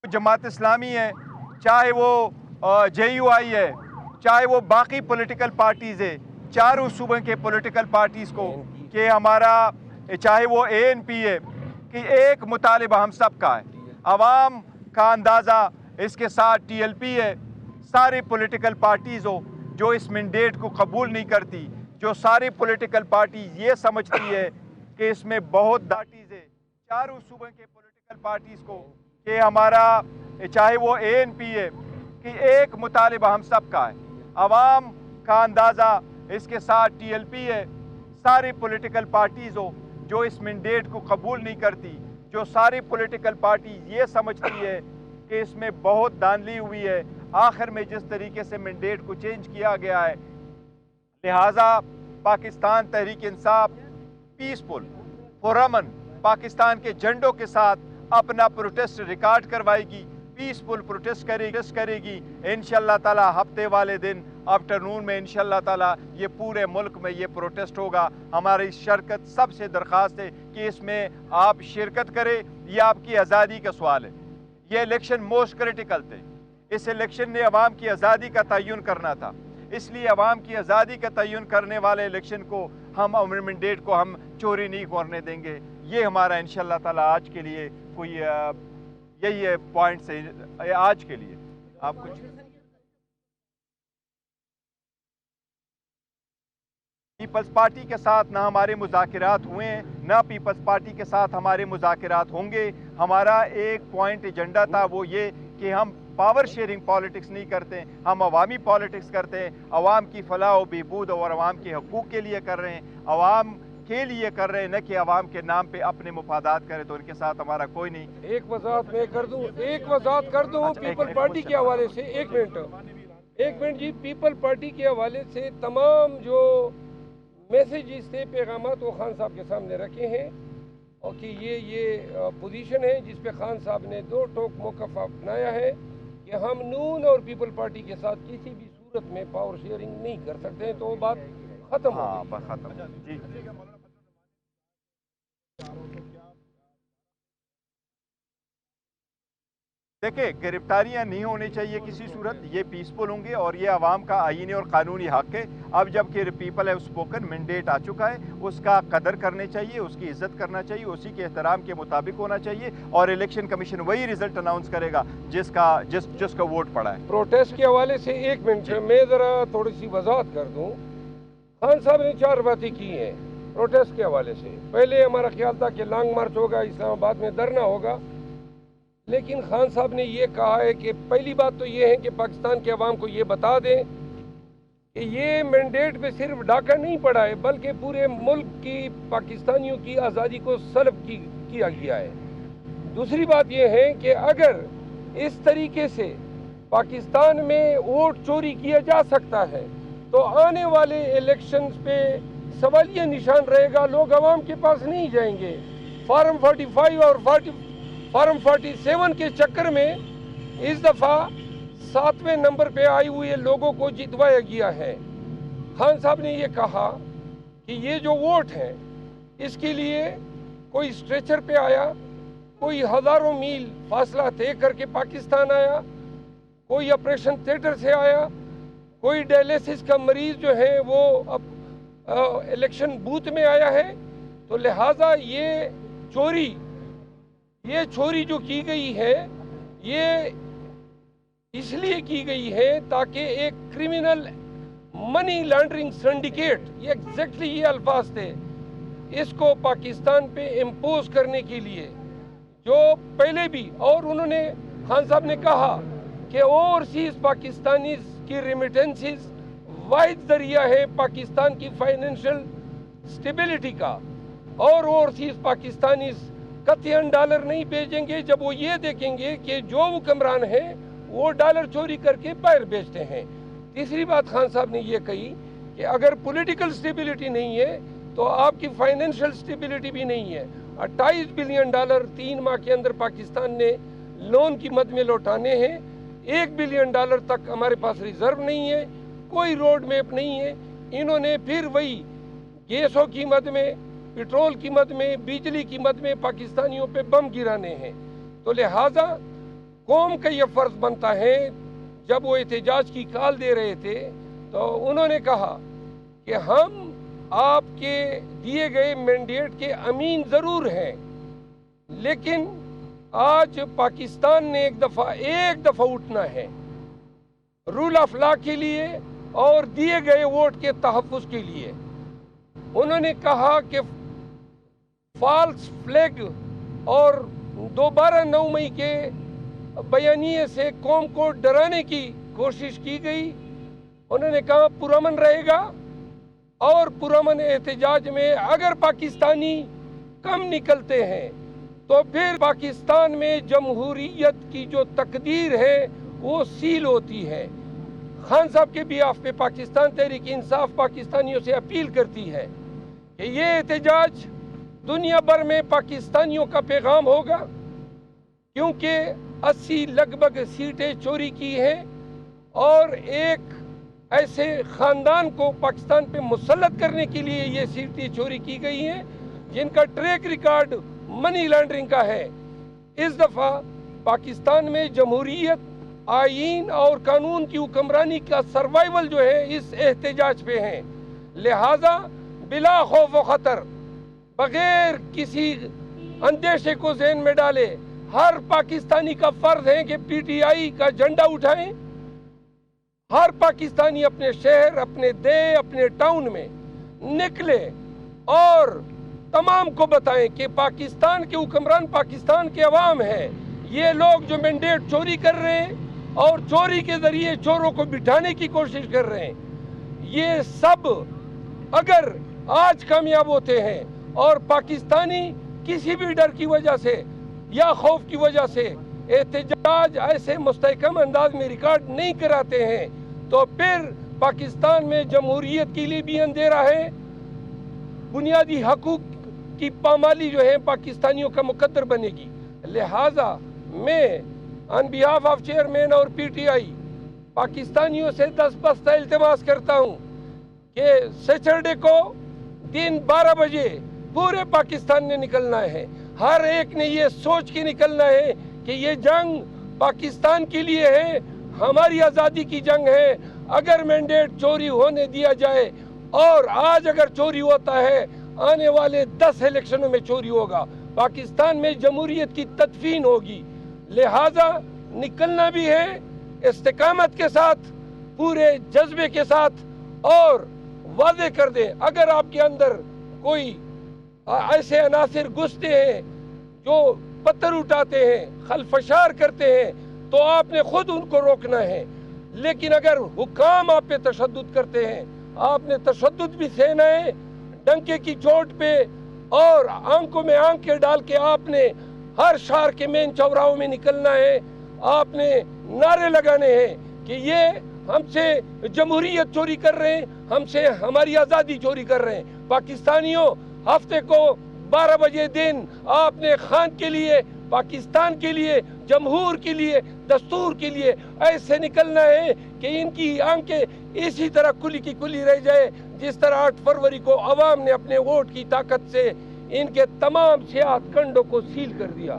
जमात इस्लामी है, चाहे वो JUI है, चाहे वो बाकी पॉलिटिकल पार्टीज़ है, चारों सूबों के पॉलिटिकल पार्टीज़ को कि हमारा चाहे वो ANP है कि एक मुतालिबा हम सब का है, आवाम का अंदाज़ा इसके साथ TLP है, सारी पॉलिटिकल पार्टीज़ हो जो इस मैंडेट को कबूल नहीं करती, जो सारी पॉलिटिकल पार्टीज़ ये समझती है कि इसमें बहुत दाटीज़ है, चारों सूबों के पॉलिटिकल पार्टीज़ को कि हमारा चाहे वो ANP है कि एक मुतालिबा हम सब का है, आवाम का अंदाज़ा इसके साथ TLP है, सारी पॉलिटिकल पार्टीज़ हो जो इस मैंडेट को कबूल नहीं करती, जो सारी पॉलिटिकल पार्टीज़ ये समझती है कि इसमें बहुत धांधली हुई है, आखिर में जिस तरीके से मैंडेट को चेंज किया गया है, लिहाजा पाकिस्तान तहरीक इंसाफ पीसफुल पुरअमन पाकिस्तान के झंडों के साथ अपना प्रोटेस्ट रिकॉर्ड करवाएगी, पीसफुल प्रोटेस्ट करेगी इंशाअल्लाह ताला। हफ्ते वाले दिन आफ्टरनून में इंशाअल्लाह ताला ये पूरे मुल्क में ये प्रोटेस्ट होगा। हमारी शिरकत सबसे दरख्वास्त है कि इसमें आप शिरकत करें, ये आपकी आज़ादी का सवाल है। ये इलेक्शन मोस्ट क्रिटिकल थे, इस इलेक्शन ने अवाम की आज़ादी का तयन करना था, इसलिए अवाम की आज़ादी का तयन करने वाले इलेक्शन को हम मैंडेट को हम चोरी नहीं करने देंगे। ये हमारा इंशाअल्लाह ताला आज के लिए कोई यही है पॉइंट्स है आज के लिए। आप कुछ पीपल्स पार्टी के साथ ना हमारे मुज़ाकिरात हुए हैं, ना पीपल्स पार्टी के साथ हमारे मुज़ाकिरात होंगे। हमारा एक पॉइंट एजेंडा था वो ये कि हम पावर शेयरिंग पॉलिटिक्स नहीं करते, हम अवामी पॉलिटिक्स करते हैं, अवाम की फलाह व बहबूद और अवाम के हकूक़ के लिए कर रहे हैं, अवाम के लिए कर रहे हैं, न कि अवाम के नाम पे अपने मुफादात करें। तो उनके साथ हमारा कोई नहीं। एक वजाहत मैं कर दूं पीपल पार्टी के हवाले से। एक मिनट जी, पीपल पार्टी के हवाले से तमाम जो मैसेजेस थे, पैगामात वो खान साहब के सामने रखे हैं और कि ये पोजीशन है जिस पे खान साहब ने दो टोक मौक़िफ़ अपनाया है कि हम नून और पीपल पार्टी के साथ किसी भी सूरत में पावर शेयरिंग नहीं कर सकते हैं। तो वो बात खत्म खत्म जी। देखिए, गिरफ्तारियां नहीं होनी चाहिए किसी सूरत, ये पीसफुल होंगे और ये अवाम का आईनी और कानूनी हक है। अब जबकि पीपल हैव स्पोकन, मैंडेट आ चुका है, उसका कदर करने चाहिए, उसकी इज्जत करना चाहिए, उसी के एहतराम के मुताबिक होना चाहिए और इलेक्शन कमीशन वही रिजल्ट अनाउंस करेगा जिसका वोट पड़ा है। प्रोटेस्ट के हवाले से एक मिनट मैं ज़रा थोड़ी सी वजाहत कर दूँ। खान साहब ने 4 बातें की हैं प्रोटेस्ट के हवाले से। पहले हमारा ख्याल था कि लॉन्ग मार्च होगा, इस्लामाबाद में धरना होगा, लेकिन खान साहब ने ये कहा है कि पहली बात तो ये है कि पाकिस्तान के अवाम को ये बता दें कि ये मैंडेट पे सिर्फ डाका नहीं पड़ा है बल्कि पूरे मुल्क की पाकिस्तानियों की आज़ादी को सल्ब किया गया है। दूसरी बात ये है कि अगर इस तरीके से पाकिस्तान में वोट चोरी किया जा सकता है तो आने वाले इलेक्शंस पे सवालिया निशान रहेगा, लोग अवाम के पास नहीं जाएंगे। फॉर्म 45 और फॉर्म 47 के चक्कर में इस दफ़ा 7वें नंबर पे आई हुए लोगों को जितवाया गया है। खान साहब ने ये कहा कि ये जो वोट है इसके लिए कोई स्ट्रेचर पे आया, कोई हज़ारों मील फासला तय करके पाकिस्तान आया, कोई ऑपरेशन थिएटर से आया, कोई डायलिसिस का मरीज़ जो है वो अब इलेक्शन बूथ में आया है। तो लिहाजा ये चोरी जो की गई है ये इसलिए की गई है ताकि एक क्रिमिनल मनी लॉन्ड्रिंग सिंडिकेट, ये एग्जैक्टली ये अल्फाज थे, इसको पाकिस्तान पे इम्पोज करने के लिए जो पहले भी, और उन्होंने खान साहब ने कहा कि ओवरसीज पाकिस्तानी की रेमिटेंसेस वाहिद जरिया है पाकिस्तान की फाइनेंशियल स्टेबिलिटी का, और ओवरसीज पाकिस्तानी कतईन डॉलर नहीं भेजेंगे जब वो ये देखेंगे कि जो हुक्मरान है वो डॉलर चोरी करके बाहर बेचते हैं। तीसरी बात खान साहब ने ये कही कि अगर पॉलिटिकल स्टेबिलिटी नहीं है तो आपकी फाइनेंशियल स्टेबिलिटी भी नहीं है। 28 बिलियन डॉलर 3 माह के अंदर पाकिस्तान ने लोन की मद में लौटाने हैं। 1 बिलियन डॉलर तक हमारे पास रिजर्व नहीं है, कोई रोड मैप नहीं है। इन्होंने फिर वही गैसों की मद में, पेट्रोल की मद में, बिजली की मद में पाकिस्तानियों पे बम गिराने हैं। तो लिहाजा قوم کا یہ فرض بنتا ہے. جب وہ احتجاج کی کال دے رہے تھے تو انہوں نے کہا کہ ہم آپ کے دیے گئے مینڈیٹ کے امین ضرور ہیں، لیکن آج پاکستان نے ایک دفعہ اٹھنا ہے رول آف لا کے لیے اور دیے گئے ووٹ کے تحفظ کے لیے. انہوں نے کہا کہ فالس فلیگ اور دوبارہ 9 مئی کے بیانیے سے قوم کو ڈرانے کی کوشش کی گئی. انہوں نے کہا پرامن رہے گا اور پرامن احتجاج میں اگر پاکستانی کم نکلتے ہیں تو پھر پاکستان میں جمہوریت کی جو تقدیر ہے وہ سیل ہوتی ہے. خان صاحب کے بیاف پہ پاکستان تحریک انصاف پاکستانیوں سے اپیل کرتی ہے کہ یہ احتجاج دنیا بھر میں پاکستانیوں کا پیغام ہوگا، کیونکہ 80 لگ بھگ سیٹیں چوری کی ہیں اور ایک ایسے خاندان کو پاکستان پہ مسلط کرنے کے لیے یہ سیٹیں چوری کی گئی ہیں جن کا ٹریک ریکارڈ منی لانڈرنگ کا ہے. اس دفعہ پاکستان میں جمہوریت، آئین اور قانون کی حکمرانی کا سروائیول جو ہے اس احتجاج پہ ہیں. لہذا بلا خوف و خطر، بغیر کسی اندیشے کو ذہن میں ڈالے، ہر پاکستانی کا فرض ہے کہ پی ٹی آئی کا جھنڈا اٹھائیں. ہر پاکستانی اپنے شہر، اپنے دے، اپنے ٹاؤن میں نکلے اور تمام کو بتائیں کہ پاکستان کے حکمران پاکستان کے عوام ہیں. یہ لوگ جو مینڈیٹ چوری کر رہے ہیں اور چوری کے ذریعے چوروں کو بٹھانے کی کوشش کر رہے ہیں، یہ سب اگر آج کامیاب ہوتے ہیں اور پاکستانی کسی بھی ڈر کی وجہ سے یا خوف کی وجہ سے احتجاج ایسے مستحکم انداز میں ریکارڈ نہیں کراتے ہیں تو پھر پاکستان میں جمہوریت کے لیے بھی اندھیرا ہے. بنیادی حقوق کی پامالی جو ہے پاکستانیوں کا مقدر بنے گی. لہذا میں آن بیہاف آف چیئرمین اور پی ٹی آئی پاکستانیوں سے دستبستہ التماس کرتا ہوں کہ سیچرڈے کو دن 12 بجے پورے پاکستان نے نکلنا ہے. ہر ایک نے یہ سوچ کے نکلنا ہے کہ یہ جنگ پاکستان کے لیے ہے، ہماری آزادی کی جنگ ہے. اگر مینڈیٹ چوری ہونے دیا جائے، اور آج اگر چوری ہوتا ہے آنے والے 10 الیکشنوں میں چوری ہوگا، پاکستان میں جمہوریت کی تدفین ہوگی. لہذا نکلنا بھی ہے استقامت کے ساتھ، پورے جذبے کے ساتھ، اور واضح کر دیں اگر آپ کے اندر کوئی ایسے عناصر گھستے ہیں جو پتھر اٹھاتے ہیں، خلفشار کرتے ہیں، تو آپ نے خود ان کو روکنا ہے. لیکن اگر حکام آپ پہ تشدد کرتے ہیں، آپ نے تشدد بھی سہنا ہے. ڈنکے کی چوٹ پہ اور آنکھوں میں آنکھیں ڈال کے آپ نے ہر شہر کے مین چوراہوں میں نکلنا ہے. آپ نے نعرے لگانے ہیں کہ یہ ہم سے جمہوریت چوری کر رہے ہیں، ہم سے ہماری آزادی چوری کر رہے ہیں. پاکستانیوں، ہفتے کو 12 بجے دن آپ نے خان کے لیے، پاکستان کے لیے، جمہور کے لیے، دستور کے لیے ایسے نکلنا ہے کہ ان کی آنکھیں اسی طرح کھلی کی کھلی رہ جائے جس طرح 8 فروری کو عوام نے اپنے ووٹ کی طاقت سے ان کے تمام سیاہت کنڈوں کو سیل کر دیا.